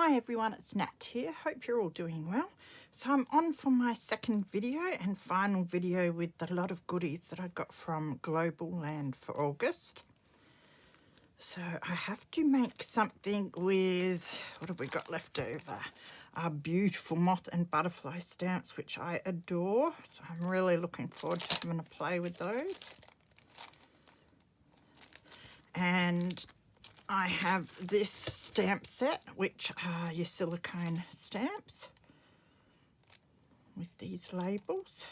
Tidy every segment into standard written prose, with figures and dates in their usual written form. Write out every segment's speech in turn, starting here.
Hi everyone, it's Nat here. Hope you're all doing well. So I'm on for my second video and final video with a lot of goodies that I got from Globleland for August. So I have to make something with, what have we got left over? Our beautiful moth and butterfly stamps, which I adore. So I'm really looking forward to having a play with those. And I have this stamp set, which are your silicone stamps with these labels.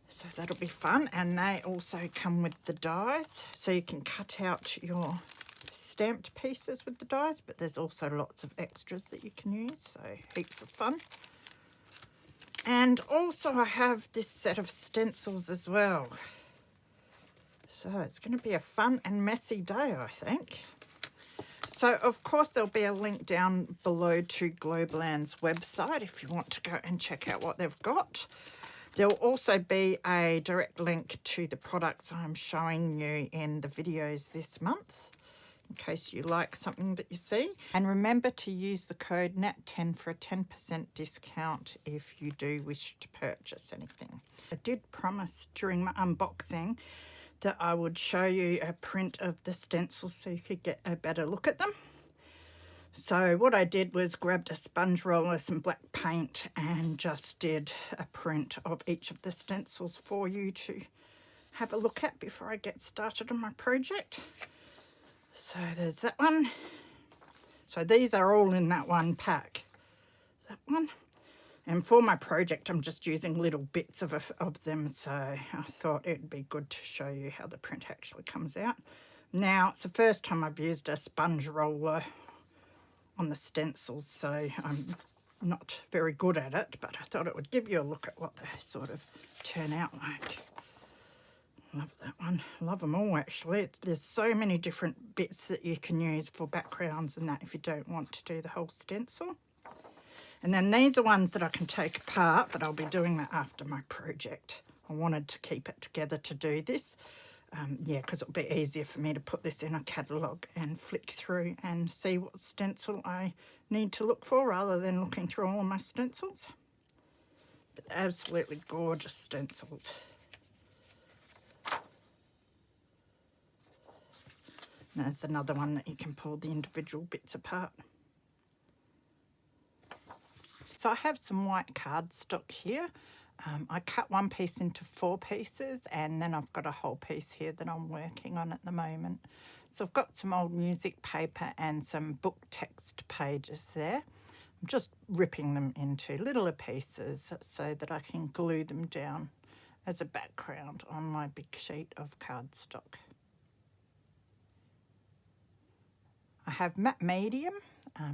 So that'll be fun. And they also come with the dies. So you can cut out your stamped pieces with the dies, but there's also lots of extras that you can use. So heaps of fun. And also I have this set of stencils as well. So it's going to be a fun and messy day, I think. So, of course, there'll be a link down below to Globleland's website if you want to go and check out what they've got. There'll also be a direct link to the products I'm showing you in the videos this month, in case you like something that you see. And remember to use the code NAT10 for a 10% discount if you do wish to purchase anything. I did promise during my unboxing that I would show you a print of the stencils so you could get a better look at them. So what I did was grabbed a sponge roller, some black paint, and just did a print of each of the stencils for you to have a look at before I get started on my project. So there's that one. So these are all in that one pack. That one. And for my project, I'm just using little bits of them, so I thought it'd be good to show you how the print actually comes out. Now, it's the first time I've used a sponge roller on the stencils, so I'm not very good at it, but I thought it would give you a look at what they sort of turn out like. Love that one. Love them all, actually. There's so many different bits that you can use for backgrounds and that if you don't want to do the whole stencil. And then these are ones that I can take apart, but I'll be doing that after my project. I wanted to keep it together to do this. Yeah, because it'll be easier for me to put this in a catalogue and flick through and see what stencil I need to look for rather than looking through all of my stencils. But absolutely gorgeous stencils. And there's another one that you can pull the individual bits apart. So I have some white cardstock here. I cut one piece into 4 pieces and then I've got a whole piece here that I'm working on at the moment. So I've got some old music paper and some book text pages there. I'm just ripping them into littler pieces so that I can glue them down as a background on my big sheet of cardstock. I have matte medium.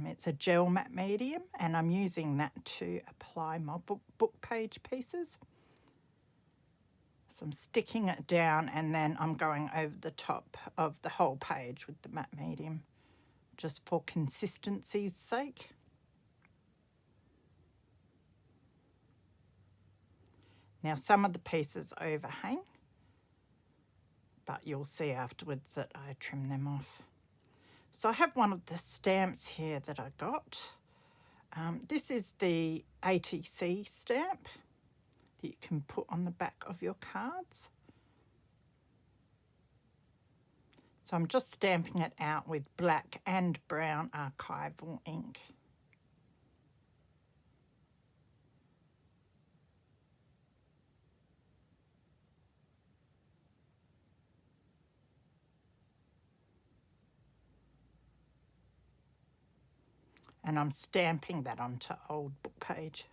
It's a gel matte medium, and I'm using that to apply my book page pieces. So I'm sticking it down and then I'm going over the top of the whole page with the matte medium, just for consistency's sake. Now some of the pieces overhang, but you'll see afterwards that I trim them off. So I have one of the stamps here that I got. This is the ATC stamp that you can put on the back of your cards. So I'm just stamping it out with black and brown archival ink. And I'm stamping that onto old book page.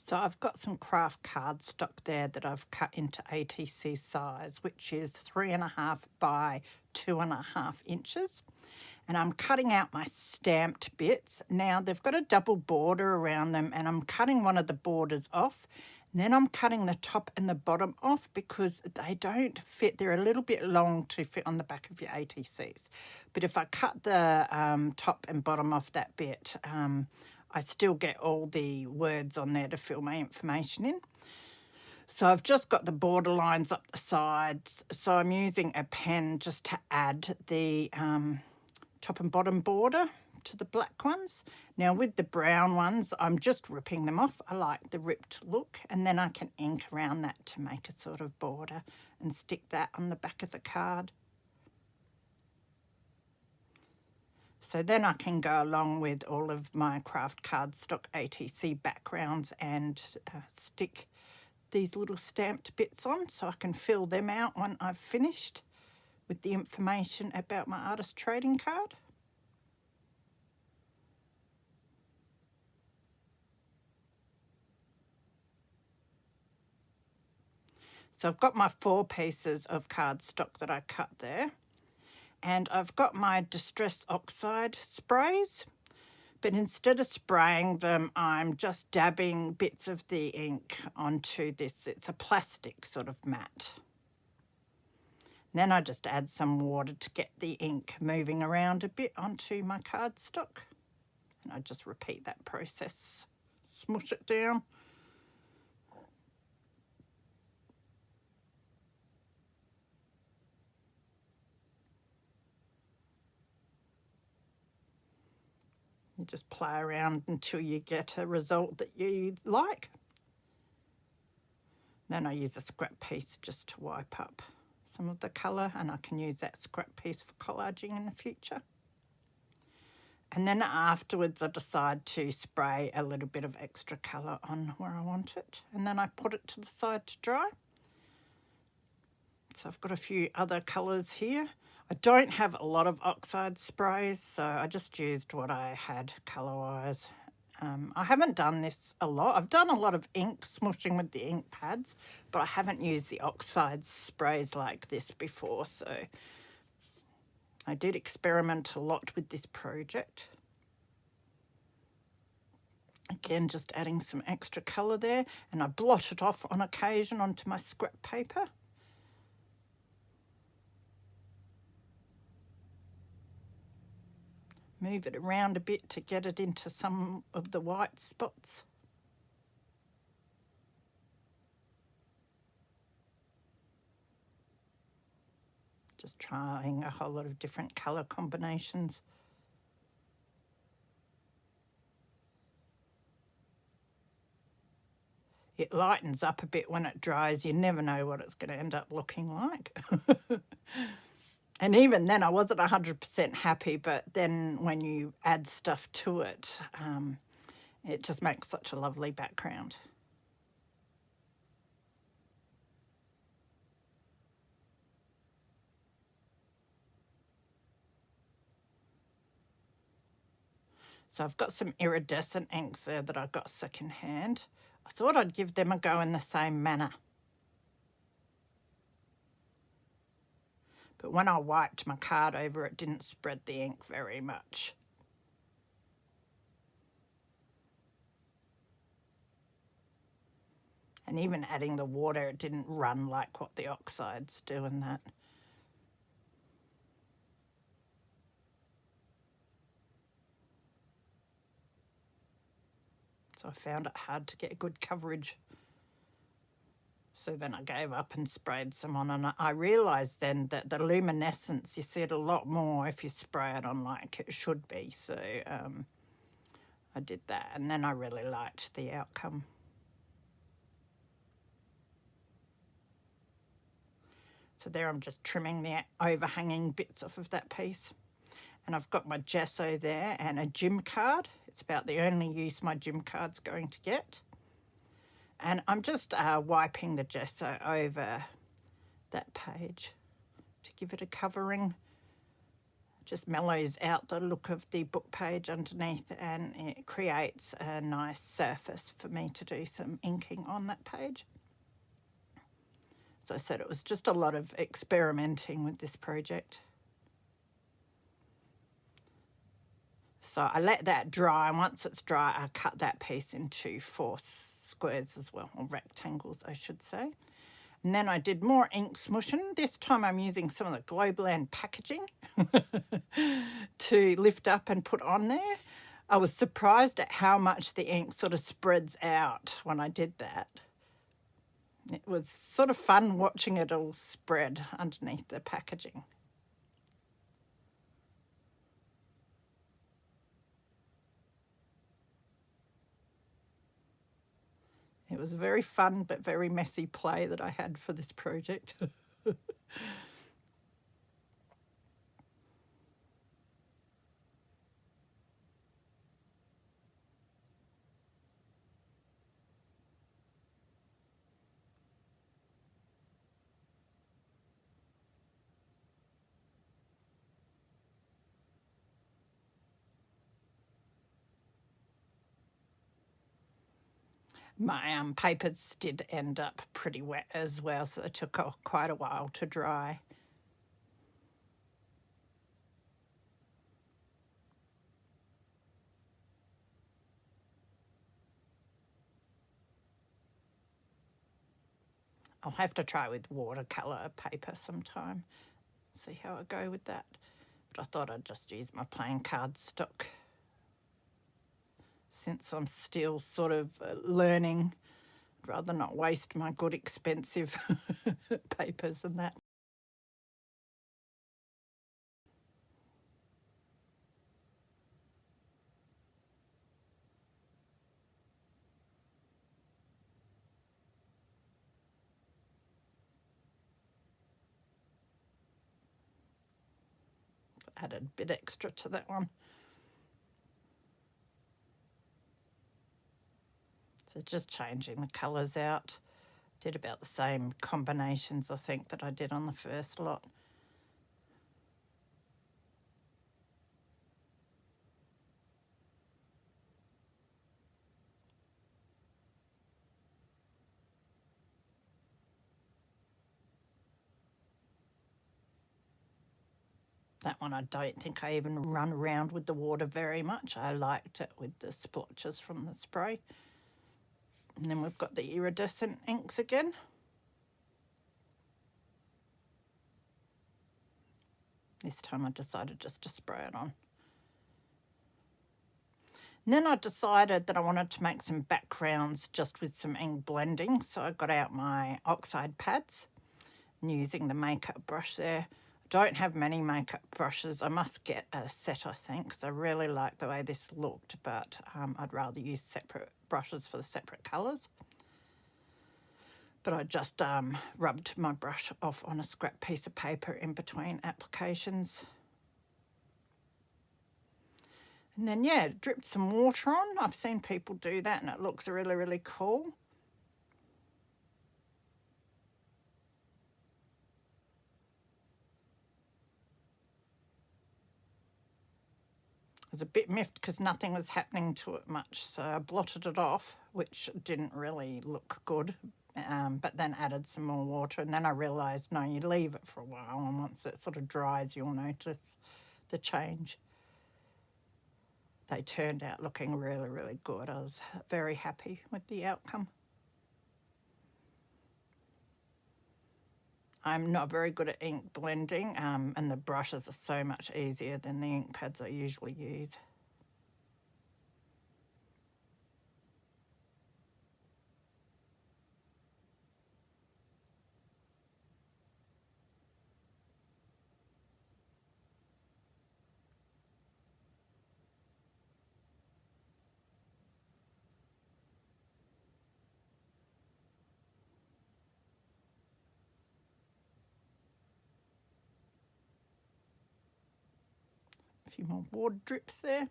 So I've got some craft cardstock there that I've cut into ATC size, which is 3.5 by 2.5 inches. And I'm cutting out my stamped bits. Now they've got a double border around them and I'm cutting one of the borders off. And then I'm cutting the top and the bottom off because they don't fit. They're a little bit long to fit on the back of your ATCs. But if I cut the top and bottom off that bit, I still get all the words on there to fill my information in. So I've just got the border lines up the sides. So I'm using a pen just to add the top and bottom border to the black ones. Now with the brown ones, I'm just ripping them off. I like the ripped look, and then I can ink around that to make a sort of border and stick that on the back of the card. So then I can go along with all of my craft cardstock ATC backgrounds and stick these little stamped bits on, so I can fill them out when I've finished with the information about my artist trading card. So I've got my 4 pieces of cardstock that I cut there, and I've got my Distress Oxide sprays, but instead of spraying them, I'm just dabbing bits of the ink onto this. It's a plastic sort of mat. Then I just add some water to get the ink moving around a bit onto my cardstock, and I just repeat that process, smush it down. You just play around until you get a result that you like. Then I use a scrap piece just to wipe up some of the colour, and I can use that scrap piece for collaging in the future. And then afterwards I decide to spray a little bit of extra colour on where I want it, and then I put it to the side to dry. So I've got a few other colours here. I don't have a lot of oxide sprays, so I just used what I had colour-wise. I haven't done this a lot. I've done a lot of ink smushing with the ink pads, but I haven't used the oxide sprays like this before, so I did experiment a lot with this project. Again, just adding some extra colour there, and I blot it off on occasion onto my scrap paper. Move it around a bit to get it into some of the white spots. Just trying a whole lot of different colour combinations. It lightens up a bit when it dries. You never know what it's going to end up looking like. And even then I wasn't 100% happy, but then when you add stuff to it, it just makes such a lovely background. So I've got some iridescent inks there that I got secondhand. I thought I'd give them a go in the same manner. But when I wiped my card over, it didn't spread the ink very much. And even adding the water, it didn't run like what the oxides do in that. So I found it hard to get good coverage. So then I gave up and sprayed some on, and I realised then that the luminescence, you see it a lot more if you spray it on like it should be. So I did that, and then I really liked the outcome. So there I'm just trimming the overhanging bits off of that piece. And I've got my gesso there and a gym card. It's about the only use my gym card's going to get. And I'm just wiping the gesso over that page to give it a covering. Just mellows out the look of the book page underneath, and it creates a nice surface for me to do some inking on that page. As I said, it was just a lot of experimenting with this project. So I let that dry, and once it's dry, I cut that piece into 4 squares as well, or rectangles I should say. And then I did more ink smushing. This time I'm using some of the Globleland packaging to lift up and put on there. I was surprised at how much the ink sort of spreads out when I did that. It was sort of fun watching it all spread underneath the packaging. It was a very fun but very messy play that I had for this project. My papers did end up pretty wet as well, so they took quite a while to dry. I'll have to try with watercolour paper sometime, see how I go with that. But I thought I'd just use my plain cardstock since I'm still sort of learning. I'd rather not waste my good expensive papers and that. Added a bit extra to that one. So just changing the colours out. Did about the same combinations, I think, that I did on the first lot. That one I don't think I even run around with the water very much. I liked it with the splotches from the spray. And then we've got the iridescent inks again. This time I decided just to spray it on. And then I decided that I wanted to make some backgrounds just with some ink blending. So I got out my oxide pads and using the makeup brush there. I don't have many makeup brushes. I must get a set, I think, because I really like the way this looked, but I'd rather use separate brushes for the separate colours. But I just rubbed my brush off on a scrap piece of paper in between applications. And then, yeah, dripped some water on. I've seen people do that and it looks really, really cool. I was a bit miffed because nothing was happening to it much, so I blotted it off, which didn't really look good, but then added some more water, and then I realised, no, you leave it for a while, and once it sort of dries, you'll notice the change. They turned out looking really, really good. I was very happy with the outcome. I'm not very good at ink blending, and the brushes are so much easier than the ink pads I usually use. A few more water drips there.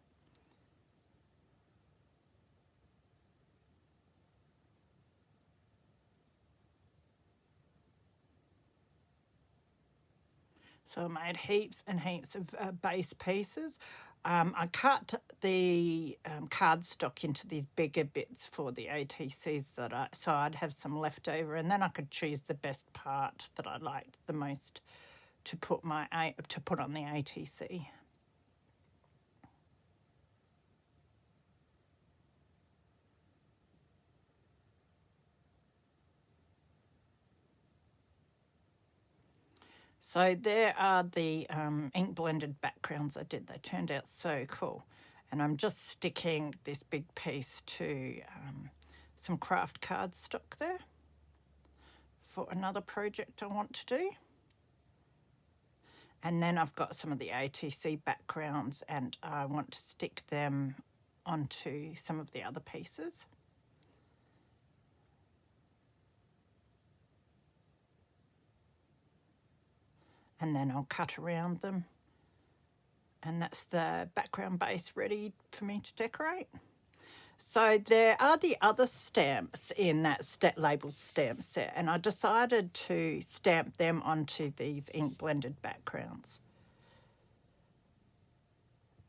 So I made heaps and heaps of base pieces. I cut the cardstock into these bigger bits for the ATCs so I'd have some left over, and then I could choose the best part that I liked the most to put on the ATC. So there are the ink blended backgrounds I did. They turned out so cool. And I'm just sticking this big piece to some craft cardstock there for another project I want to do. And then I've got some of the ATC backgrounds and I want to stick them onto some of the other pieces. and then I'll cut around them. And that's the background base ready for me to decorate. So there are the other stamps in that labelled stamp set, and I decided to stamp them onto these ink blended backgrounds.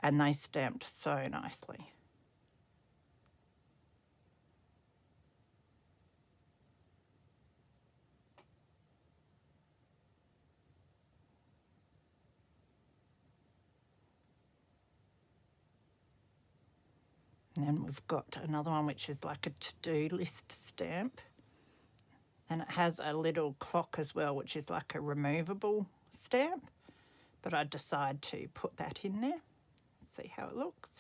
And they stamped so nicely. And then we've got another one which is like a to-do list stamp. And it has a little clock as well, which is like a removable stamp. But I decided to put that in there, see how it looks.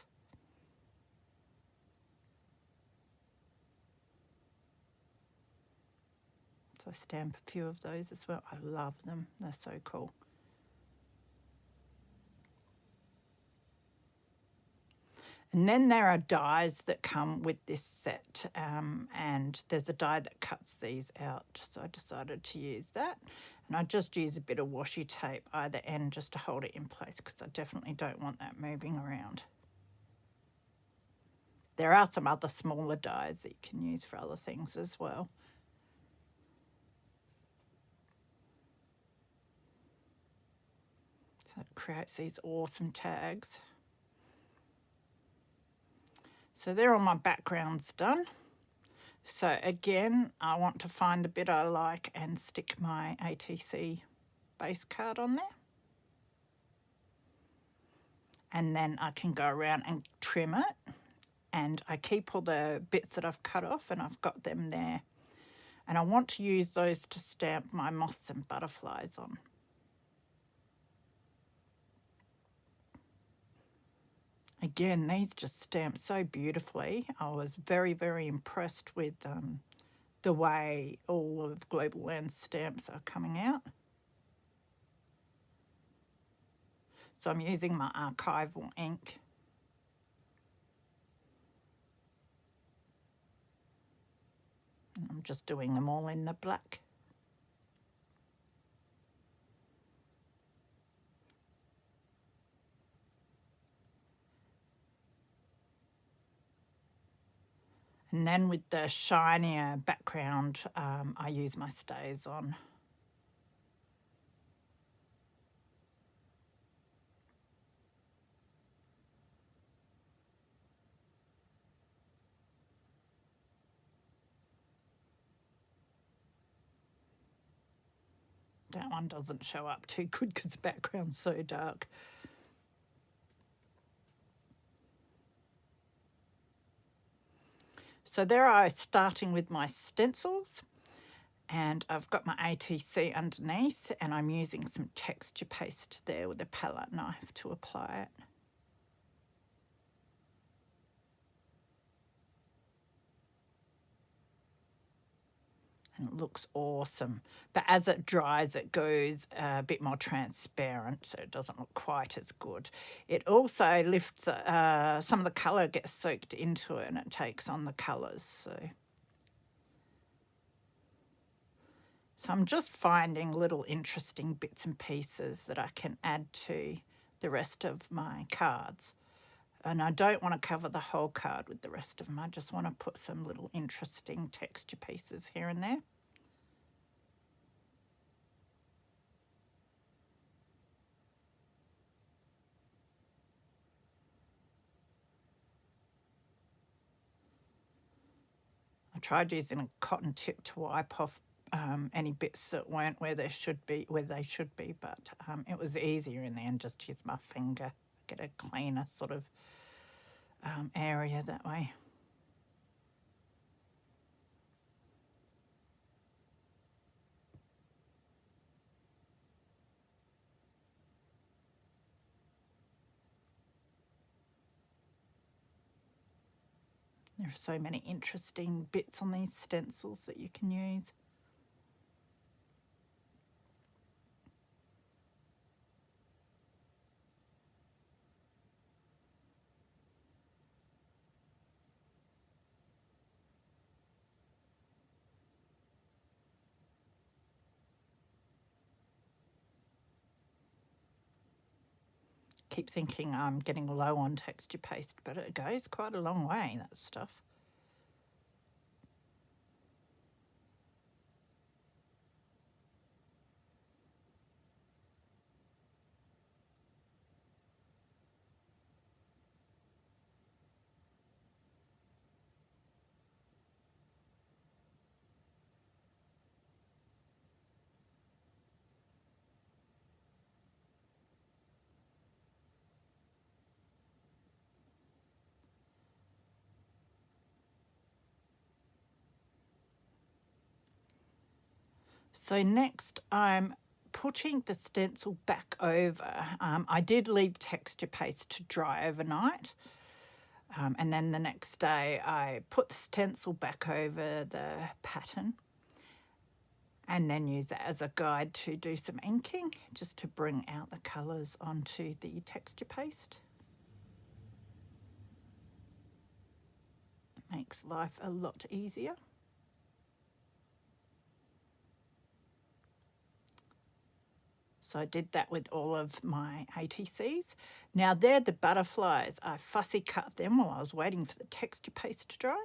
So I stamp a few of those as well. I love them, they're so cool. And then there are dies that come with this set, and there's a die that cuts these out. So I decided to use that. And I just use a bit of washi tape either end just to hold it in place, because I definitely don't want that moving around. There are some other smaller dies that you can use for other things as well. So it creates these awesome tags. So there are my backgrounds done. So again, I want to find the bit I like and stick my ATC base card on there. And then I can go around and trim it. And I keep all the bits that I've cut off, and I've got them there. And I want to use those to stamp my moths and butterflies on. Again, these just stamp so beautifully. I was very, very impressed with the way all of Globleland stamps are coming out. So I'm using my archival ink. And I'm just doing them all in the black. And then with the shinier background, I use my stays on. That one doesn't show up too good because the background's so dark. So there I am, starting with my stencils, and I've got my ATC underneath, and I'm using some texture paste there with a palette knife to apply it. And it looks awesome. But as it dries, it goes a bit more transparent, so it doesn't look quite as good. It also lifts, some of the colour gets soaked into it and it takes on the colours. So I'm just finding little interesting bits and pieces that I can add to the rest of my cards. And I don't want to cover the whole card with the rest of them. I just want to put some little interesting texture pieces here and there. I tried using a cotton tip to wipe off any bits that weren't where they should be, but it was easier in the end just to use my finger, get a cleaner sort of area that way. There are so many interesting bits on these stencils that you can use. keep thinking I'm getting low on texture paste, but it goes quite a long way, that stuff. So next I'm putting the stencil back over. I did leave texture paste to dry overnight. And then the next day I put the stencil back over the pattern and then use that as a guide to do some inking, just to bring out the colours onto the texture paste. It makes life a lot easier. So I did that with all of my ATCs. Now they're the butterflies. I fussy cut them while I was waiting for the texture paste to dry.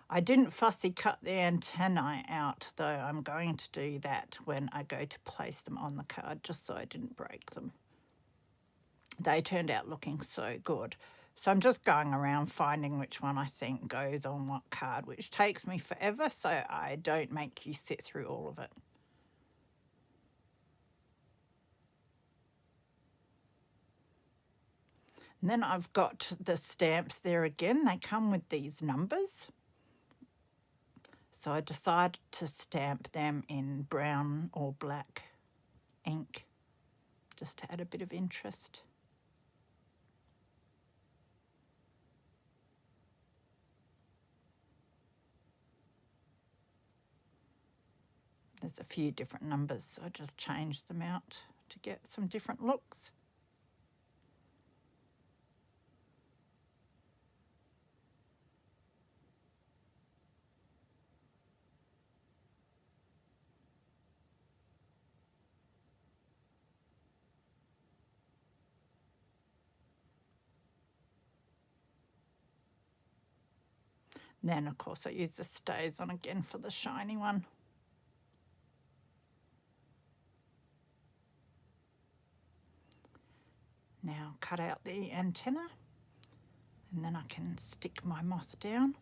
I didn't fussy cut the antennae out, though I'm going to do that when I go to place them on the card, just so I didn't break them. They turned out looking so good. So I'm just going around finding which one I think goes on what card, which takes me forever, so I don't make you sit through all of it. And then I've got the stamps there again. They come with these numbers. So I decided to stamp them in brown or black ink, just to add a bit of interest. There's a few different numbers, so I just changed them out to get some different looks. Then, of course, I use the stays on again for the shiny one. Now cut out the antenna, and then I can stick my moth down.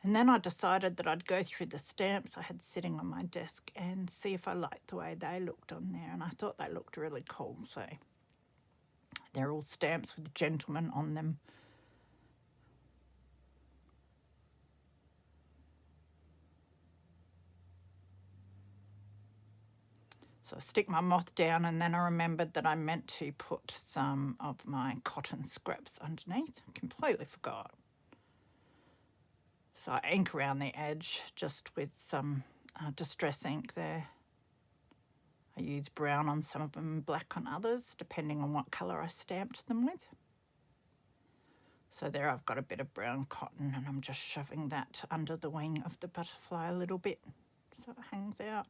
And then I decided that I'd go through the stamps I had sitting on my desk and see if I liked the way they looked on there, and I thought they looked really cool. So they're all stamps with gentlemen on them. So I stick my moth down, and then I remembered that I meant to put some of my cotton scraps underneath. Completely forgot. So I ink around the edge just with some distress ink there. I use brown on some of them and black on others, depending on what colour I stamped them with. So there I've got a bit of brown cotton, and I'm just shoving that under the wing of the butterfly a little bit so it hangs out.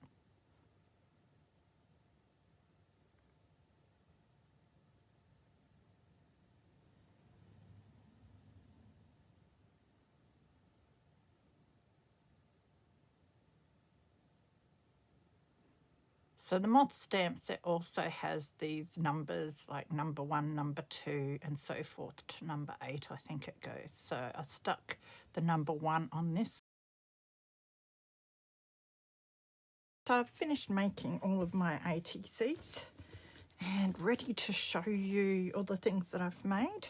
So the moth stamp set also has these numbers, like number 1, number 2, and so forth to number 8, I think it goes. So I stuck the number 1 on this. So I've finished making all of my ATCs and ready to show you all the things that I've made.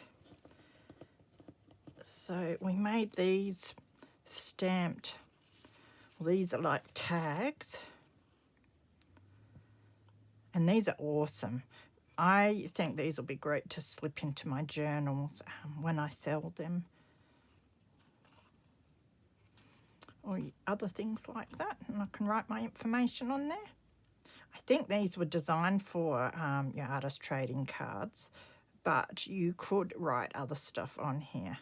So we made these stamped, well, these are like tags. And these are awesome. I think these will be great to slip into my journals when I sell them. Or other things like that. And I can write my information on there. I think these were designed for your artist trading cards, but you could write other stuff on here.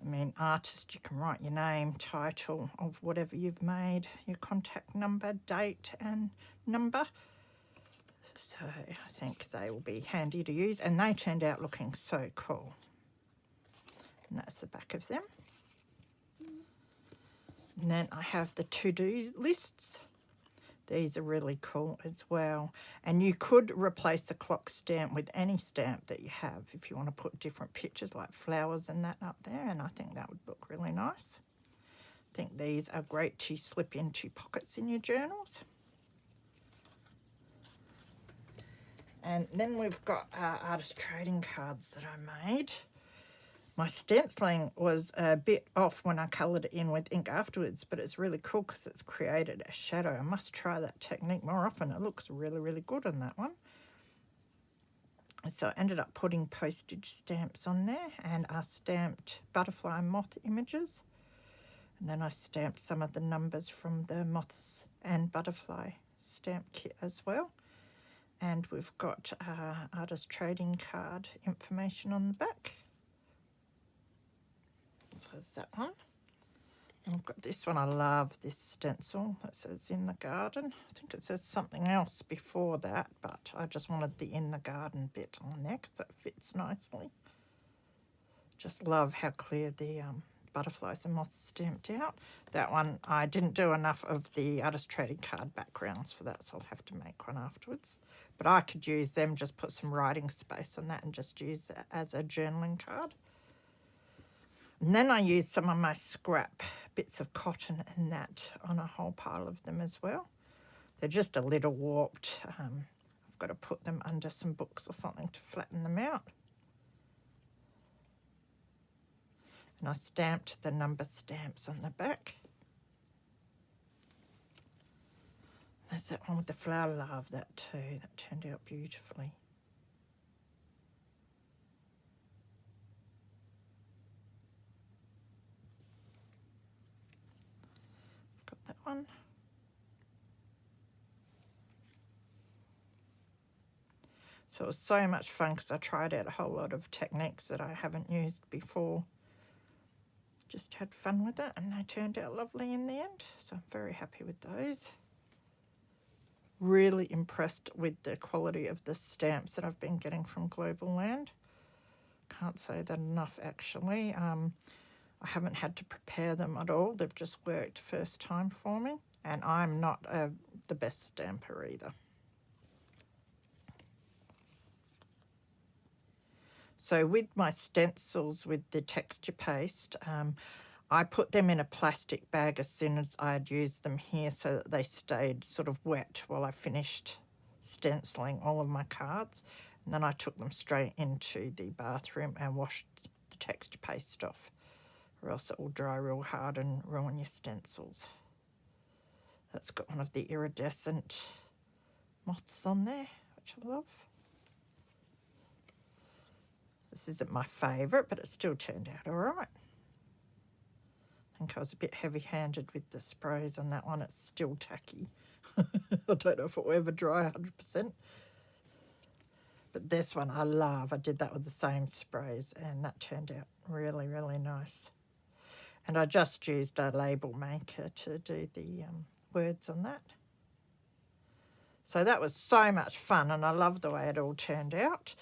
I mean, artist, you can write your name, title of whatever you've made, your contact number, date and number. So I think they will be handy to use, and they turned out looking so cool. And that's the back of them. And then I have the to-do lists. These are really cool as well. And you could replace the clock stamp with any stamp that you have if you want to put different pictures like flowers and that up there, and I think that would look really nice. I think these are great to slip into pockets in your journals. And then we've got artist trading cards that I made. My stenciling was a bit off when I coloured it in with ink afterwards, but it's really cool because it's created a shadow. I must try that technique more often. It looks really, really good on that one. And so I ended up putting postage stamps on there, and I stamped butterfly and moth images. And then I stamped some of the numbers from the moths and butterfly stamp kit as well. And we've got artist trading card information on the back. So there's that one. And I've got this one. I love this stencil that says in the garden. I think it says something else before that, but I just wanted the in the garden bit on there because it fits nicely. Just love how clear the butterflies and moths stamped out. That one, I didn't do enough of the artist trading card backgrounds for that, so I'll have to make one afterwards. But I could use them, just put some writing space on that and just use that as a journaling card. And then I used some of my scrap bits of cotton and that on a whole pile of them as well. They're just a little warped. I've got to put them under some books or something to flatten them out. And I stamped the number stamps on the back. There's that one with the flower. I love that too. That turned out beautifully. Got that one. So it was so much fun because I tried out a whole lot of techniques that I haven't used before. Just had fun with it, and they turned out lovely in the end. So I'm very happy with those. Really impressed with the quality of the stamps that I've been getting from Globleland. Can't say that enough, actually. I haven't had to prepare them at all. They've just worked first time for me, and I'm not the best stamper either. So with my stencils with the texture paste, I put them in a plastic bag as soon as I had used them here so that they stayed sort of wet while I finished stenciling all of my cards. And then I took them straight into the bathroom and washed the texture paste off, or else it will dry real hard and ruin your stencils. That's got one of the iridescent moths on there, which I love. This isn't my favourite, but it still turned out all right. I think I was a bit heavy-handed with the sprays on that one. It's still tacky. I don't know if it will ever dry 100%. But this one I love. I did that with the same sprays, and that turned out really, really nice. And I just used a label maker to do the words on that. So that was so much fun, and I love the way it all turned out.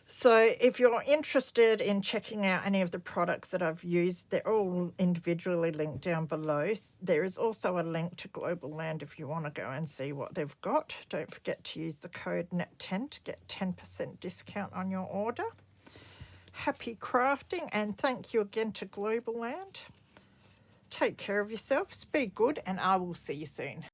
So if you're interested in checking out any of the products that I've used, they're all individually linked down below. There is also a link to Globleland if you want to go and see what they've got. Don't forget to use the code NAT10 to get 10% discount on your order. Happy crafting, and thank you again to Globleland. Take care of yourselves, be good, and I will see you soon.